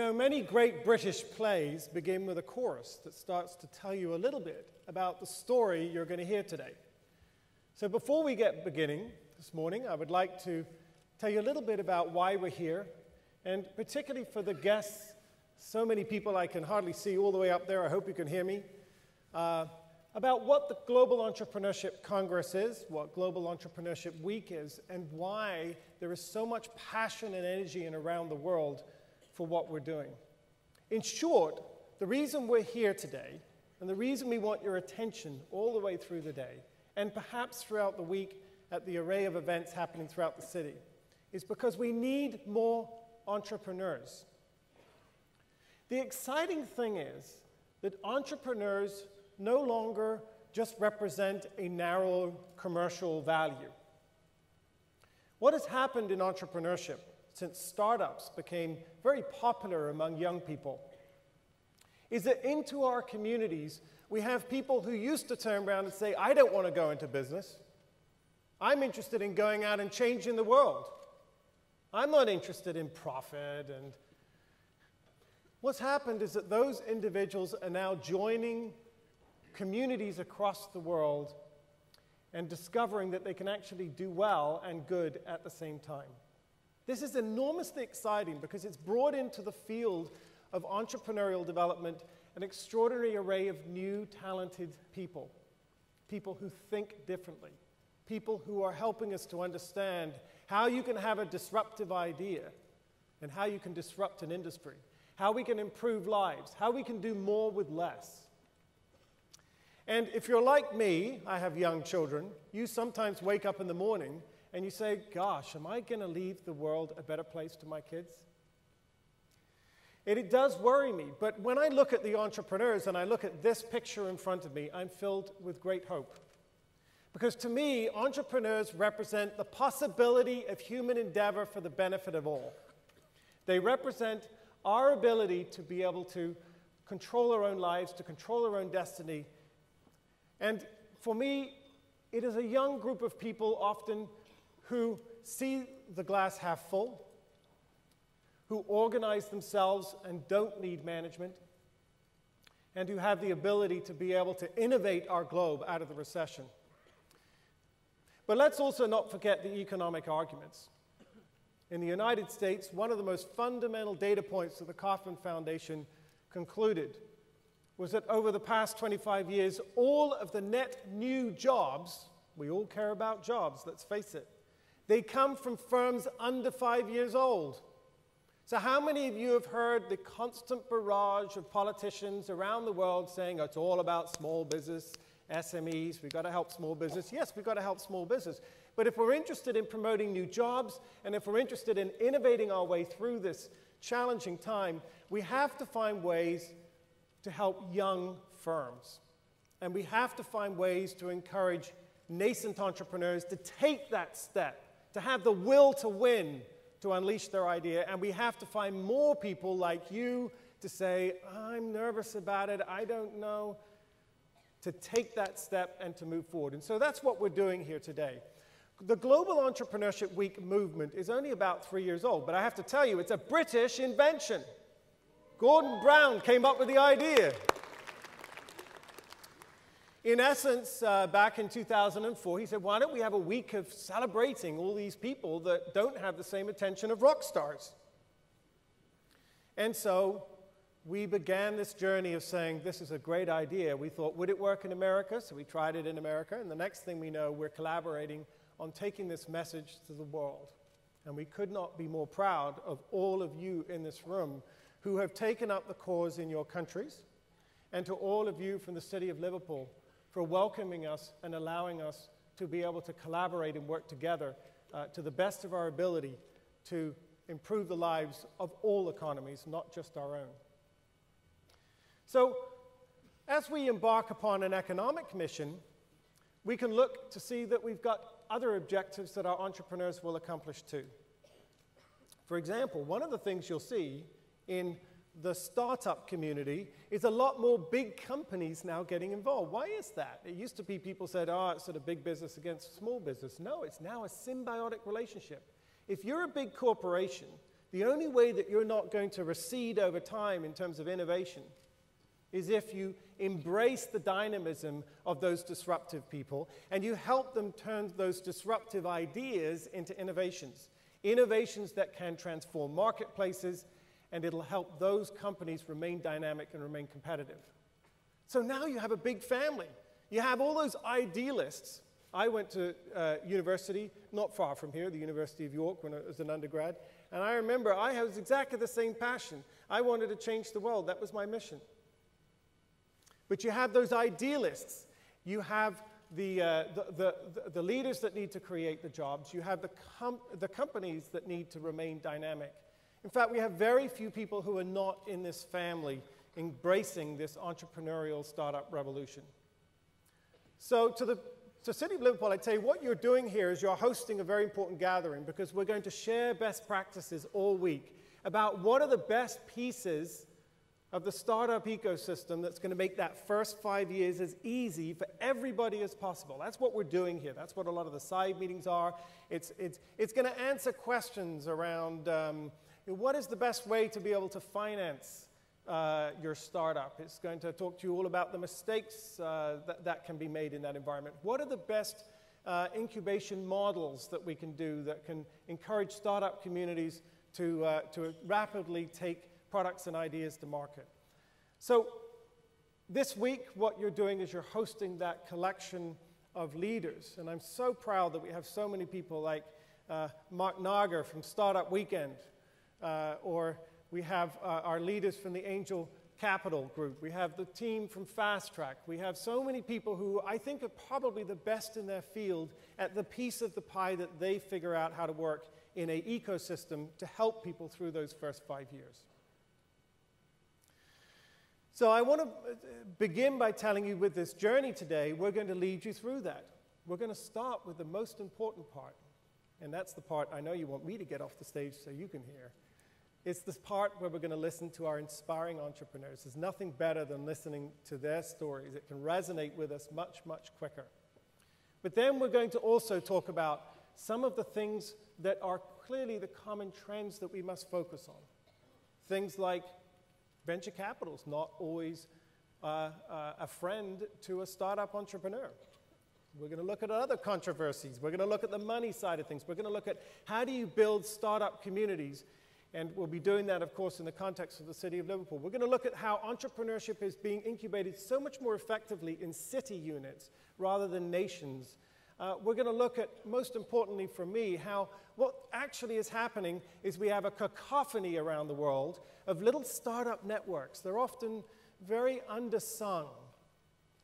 You know, many great British plays begin with a chorus that starts to tell you a little bit about the story you're going to hear today. So before we get beginning this morning, I would like to tell you a little bit about why we're here, and particularly for the guests, so many people I can hardly see all the way up there, I hope you can hear me, about what the Global Entrepreneurship Congress is, what Global Entrepreneurship Week is, and why there is so much passion and energy around the world for what we're doing. In short, the reason we're here today, and the reason we want your attention all the way through the day, and perhaps throughout the week at the array of events happening throughout the city, is because we need more entrepreneurs. The exciting thing is that entrepreneurs no longer just represent a narrow commercial value. What has happened in entrepreneurship since startups became very popular among young people is that into our communities we have people who used to turn around and say, I don't want to go into business. I'm interested in going out and changing the world. I'm not interested in profit. And what's happened is that those individuals are now joining communities across the world and discovering that they can actually do well and good at the same time. This is enormously exciting because it's brought into the field of entrepreneurial development an extraordinary array of new, talented people, people who think differently, people who are helping us to understand how you can have a disruptive idea and how you can disrupt an industry, how we can improve lives, how we can do more with less. And if you're like me, I have young children, you sometimes wake up in the morning and you say, gosh, am I going to leave the world a better place to my kids? And it does worry me, but when I look at the entrepreneurs and I look at this picture in front of me, I'm filled with great hope. Because to me, entrepreneurs represent the possibility of human endeavor for the benefit of all. They represent our ability to be able to control our own lives, to control our own destiny. And for me, it is a young group of people often who see the glass half full, who organize themselves and don't need management, and who have the ability to be able to innovate our globe out of the recession. But let's also not forget the economic arguments. In the United States, one of the most fundamental data points that the Kauffman Foundation concluded was that over the past 25 years, all of the net new jobs, we all care about jobs, let's face it, they come from firms under 5 years old. So how many of you have heard the constant barrage of politicians around the world saying, oh, it's all about small business, SMEs, we've got to help small business? Yes, we've got to help small business. But if we're interested in promoting new jobs, and if we're interested in innovating our way through this challenging time, we have to find ways to help young firms. And we have to find ways to encourage nascent entrepreneurs to take that step, to have the will to win, to unleash their idea. And we have to find more people like you to say, I'm nervous about it, I don't know, to take that step and to move forward. And so that's what we're doing here today. The Global Entrepreneurship Week movement is only about 3 years old, but I have to tell you, it's a British invention. Gordon Brown came up with the idea. In essence, back in 2004, he said, why don't we have a week of celebrating all these people that don't have the same attention of rock stars? And so we began this journey of saying, this is a great idea. We thought, would it work in America? So we tried it in America, and the next thing we know, we're collaborating on taking this message to the world. And we could not be more proud of all of you in this room who have taken up the cause in your countries, and to all of you from the city of Liverpool for welcoming us and allowing us to be able to collaborate and work together to the best of our ability to improve the lives of all economies, not just our own. So, as we embark upon an economic mission, we can look to see that we've got other objectives that our entrepreneurs will accomplish too. For example, one of the things you'll see in the startup community is a lot more big companies now getting involved. Why is that? It used to be people said, oh, it's sort of big business against small business. No, it's now a symbiotic relationship. If you're a big corporation, The only way that you're not going to recede over time in terms of innovation is if you embrace the dynamism of those disruptive people and you help them turn those disruptive ideas into innovations. Innovations that can transform marketplaces, and it'll help those companies remain dynamic and remain competitive. So now you have a big family. You have all those idealists. I went to university not far from here, the University of York, when I was an undergrad, and I remember I had exactly the same passion. I wanted to change the world. That was my mission. But you have those idealists. You have the leaders that need to create the jobs. You have the companies that need to remain dynamic. In fact, we have very few people who are not in this family embracing this entrepreneurial startup revolution. So to the City of Liverpool, I'd say what you're doing here is you're hosting a very important gathering because we're going to share best practices all week about what are the best pieces of the startup ecosystem that's going to make that first 5 years as easy for everybody as possible. That's what we're doing here. That's what a lot of the side meetings are. It's going to answer questions around what is the best way to be able to finance your startup. It's going to talk to you all about the mistakes that can be made in that environment. What are the best incubation models that we can do that can encourage startup communities to rapidly take products and ideas to market? So this week, what you're doing is you're hosting that collection of leaders. And I'm so proud that we have so many people like Mark Nagar from Startup Weekend, or we have our leaders from the Angel Capital Group. We have the team from Fast Track. We have so many people who I think are probably the best in their field at the piece of the pie that they figure out how to work in an ecosystem to help people through those first 5 years. So I want to begin by telling you with this journey today, we're going to lead you through that. We're going to start with the most important part, and that's the part I know you want me to get off the stage so you can hear. It's this part where we're going to listen to our inspiring entrepreneurs. There's nothing better than listening to their stories. It can resonate with us much, much quicker. But then we're going to also talk about some of the things that are clearly the common trends that we must focus on. Things like venture capital is not always a friend to a startup entrepreneur. We're going to look at other controversies. We're going to look at the money side of things. We're going to look at how do you build startup communities. And we'll be doing that, of course, in the context of the City of Liverpool. We're going to look at how entrepreneurship is being incubated so much more effectively in city units rather than nations. We're going to look at, most importantly for me, how what actually is happening is we have a cacophony around the world of little startup networks. They're often very undersung.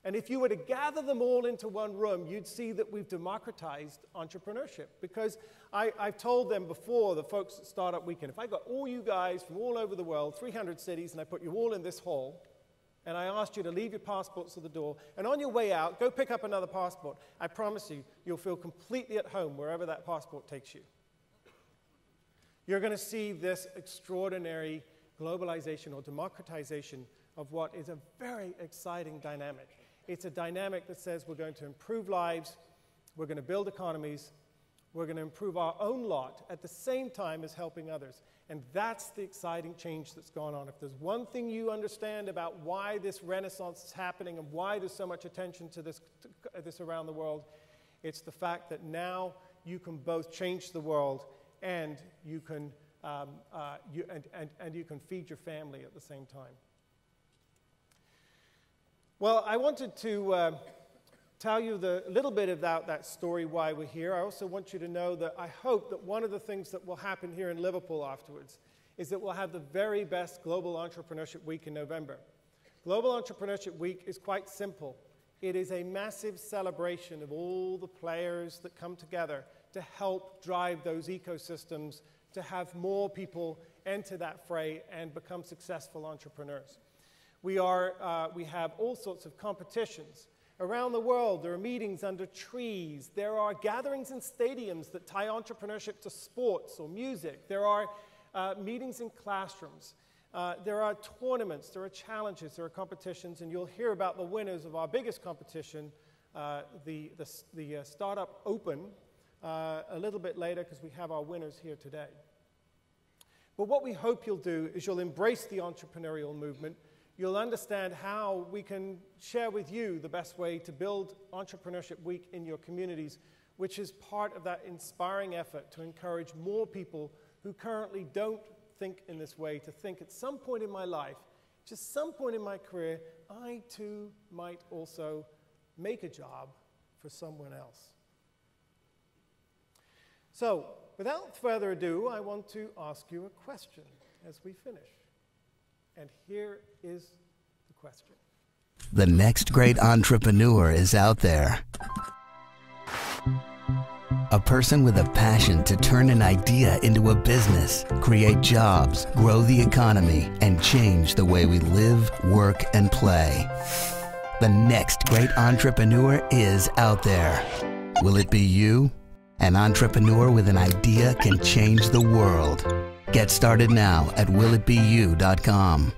And if you were to gather them all into one room, you'd see that we've democratized entrepreneurship. Because I've told them before, the folks at Startup Weekend, if I got all you guys from all over the world, 300 cities, and I put you all in this hall, and I asked you to leave your passports at the door, and on your way out, go pick up another passport, I promise you, you'll feel completely at home wherever that passport takes you. You're going to see this extraordinary globalization or democratization of what is a very exciting dynamic. It's a dynamic that says we're going to improve lives, we're going to build economies, we're going to improve our own lot at the same time as helping others. And that's the exciting change that's gone on. If there's one thing you understand about why this renaissance is happening and why there's so much attention to this around the world, it's the fact that now you can both change the world and you can, you can feed your family at the same time. Well, I wanted to tell you a little bit about that story, why we're here. I also want you to know that I hope that one of the things that will happen here in Liverpool afterwards is that we'll have the very best Global Entrepreneurship Week in November. Global Entrepreneurship Week is quite simple. It is a massive celebration of all the players that come together to help drive those ecosystems, to have more people enter that fray and become successful entrepreneurs. We have all sorts of competitions. Around the world, there are meetings under trees. There are gatherings in stadiums that tie entrepreneurship to sports or music. There are meetings in classrooms. There are tournaments, there are challenges, there are competitions, and you'll hear about the winners of our biggest competition, the Startup Open, a little bit later because we have our winners here today. But what we hope you'll do is you'll embrace the entrepreneurial movement. You'll understand how we can share with you the best way to build Entrepreneurship Week in your communities, which is part of that inspiring effort to encourage more people who currently don't think in this way to think at some point in my life, just some point in my career, I too might also make a job for someone else. So, without further ado, I want to ask you a question as we finish. And here is the question. The next great entrepreneur is out there. A person with a passion to turn an idea into a business, create jobs, grow the economy, and change the way we live, work, and play. The next great entrepreneur is out there. Will it be you? An entrepreneur with an idea can change the world. Get started now at willitbeyou.com.